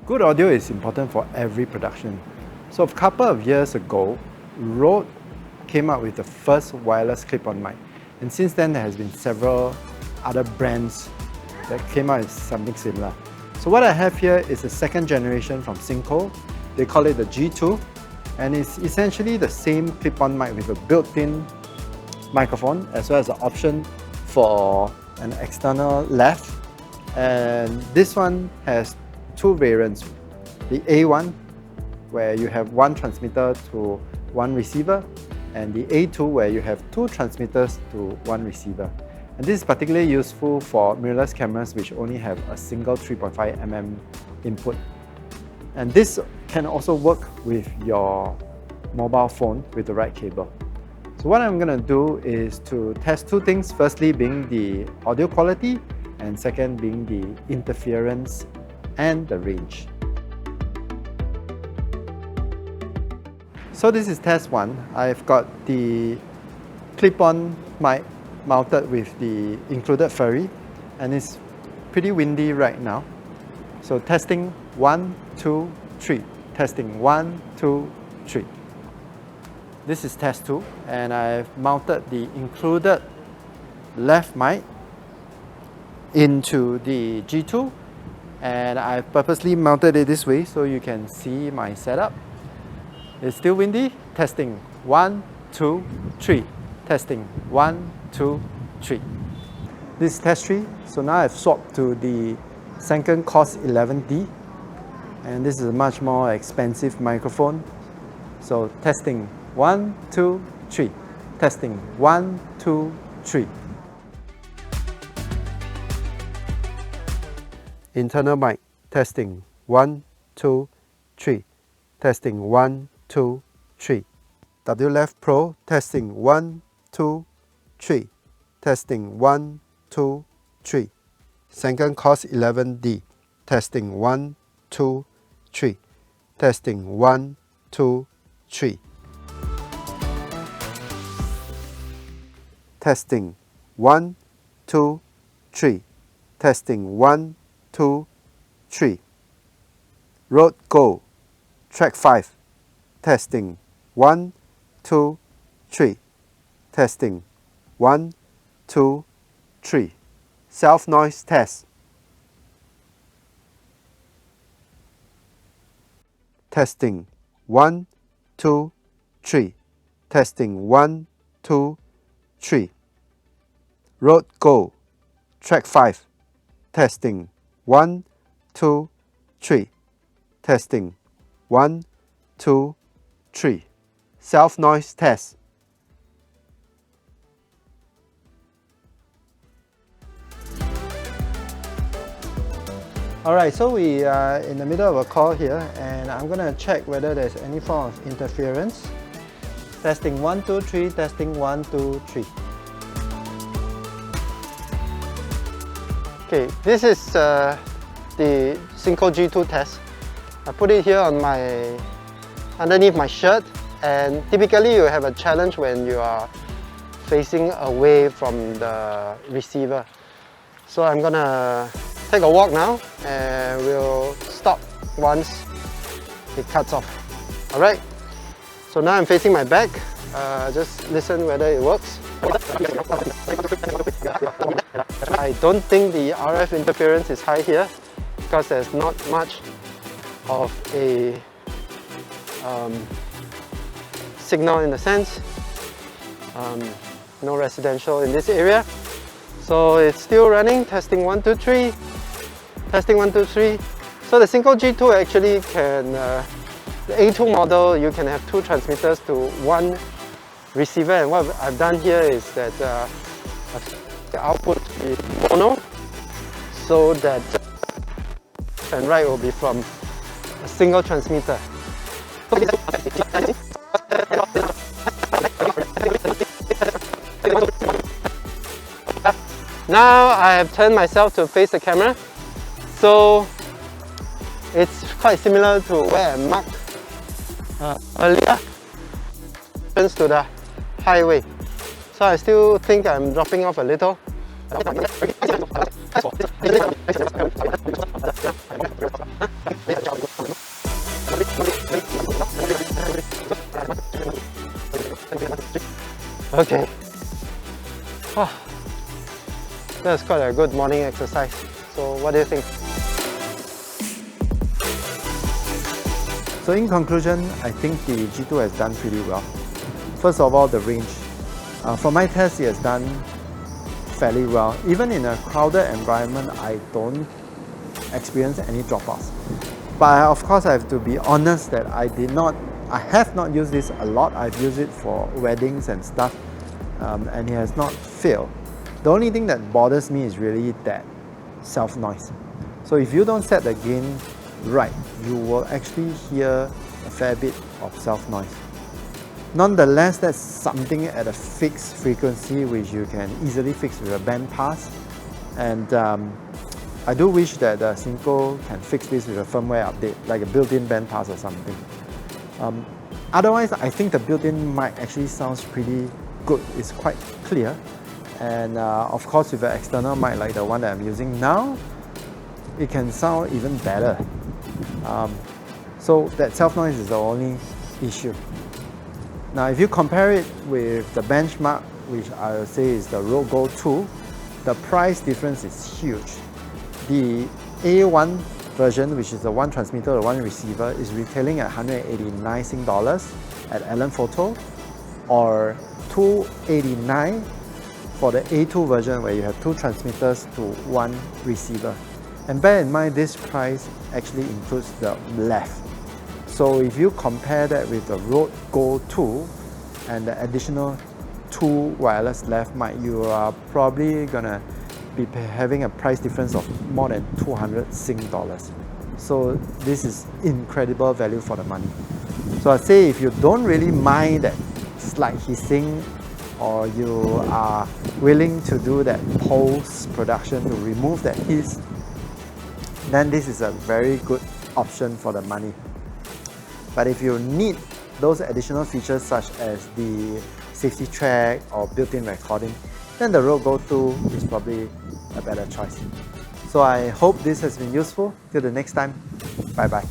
Good audio is important for every production. So a couple of years ago, Rode came out with the first wireless clip-on mic. And since then, there has been several other brands that came out with something similar. So what I have here is the second generation from Synco. They call it the G2. And it's essentially the same clip-on mic with a built-in microphone, as well as an option for an external left. And this one has two variants. The A1, where you have one transmitter to one receiver, and the A2, where you have two transmitters to one receiver. And this is particularly useful for mirrorless cameras which only have a single 3.5mm input. And this can also work with your mobile phone with the right cable. So what I'm going to do is to test two things, firstly being the audio quality, and second being the interference and the range. So this is test one. I've got the clip-on mic mounted with the included ferry, and it's pretty windy right now. So testing 1, 2, 3. Testing 1, 2, 3. This is test 2, and I've mounted the included left mic into the G2, and I've purposely mounted it this way so you can see my setup. It's still windy. Testing 1, 2, 3. Testing 1, 2, 3. This is test 3. So now I've swapped to the Synco G2, and this is a much more expensive microphone. So testing 1, 2, 3. Testing 1, 2, 3. Internal mic. Testing 1, 2, 3. Testing 1, 2, 3. W Left Pro. Testing 1, 2, 3. Testing 1, 2, 3. Synco G2. Testing 1, 2, 3. Testing 1, 2, 3. Testing 1, 2, 3. Testing 1, 2, 3. Rode Go. Track 5. Testing 1, 2, 3. Testing 1, 2, 3. Self noise test. Testing 1, 2, 3. Testing 1, 2, 3. Rode Go. Track 5. Testing 1, 2, 3. Testing 1, 2, 3. Self noise test. Alright, so we are in the middle of a call here, and I'm going to check whether there's any form of interference. Testing 1, 2, 3, testing 1, 2, 3. Okay, this is the Synco G2 test. I put it here on underneath my shirt, and typically you have a challenge when you are facing away from the receiver. So I'm gonna take a walk now, and we'll stop once it cuts off. Alright, so now I'm facing my back. Just listen whether it works. I don't think the RF interference is high here because there's not much of a signal in the sense. No residential in this area. So it's still running. Testing 1, 2, 3. Testing 1, 2, 3. So the Synco G2 actually can, the A2 model, you can have two transmitters to one receiver, and what I've done here is that the output is mono, so that and right will be from a single transmitter. Now I have turned myself to face the camera, so it's quite similar to where I marked earlier, to the highway. So I still think I'm dropping off a little. Okay. That's quite a good morning exercise. So what do you think? So in conclusion, I think the G2 has done pretty well. First of all, the range. From my test, it has done fairly well. Even in a crowded environment, I don't experience any dropouts. But of course, I have to be honest that I have not used this a lot. I've used it for weddings and stuff, and it has not failed. The only thing that bothers me is really that self-noise. So if you don't set the gain right, you will actually hear a fair bit of self-noise. Nonetheless, that's something at a fixed frequency which you can easily fix with a band pass. And I do wish that Synco can fix this with a firmware update, like a built-in band pass or something. Otherwise, I think the built-in mic actually sounds pretty good. It's quite clear. And of course, with an external mic like the one that I'm using now, it can sound even better. So that self-noise is the only issue. Now, if you compare it with the benchmark, which I would say is the Rode Go 2, the price difference is huge. The A1 version, which is the one transmitter, the one receiver, is retailing at 189 Sing dollars at Allen Photo, or 289 for the A2 version, where you have two transmitters to one receiver. And bear in mind, this price actually includes the left. So if you compare that with the Rode Go 2 and the additional two wireless left mic, you are probably gonna be having a price difference of more than 200 Sing dollars. So this is incredible value for the money. So I'd say if you don't really mind that slight hissing, or you are willing to do that post-production to remove that hiss, then this is a very good option for the money. But if you need those additional features such as the safety track or built-in recording, then the Rode Go 2 is probably a better choice. So I hope this has been useful. Till the next time, bye bye.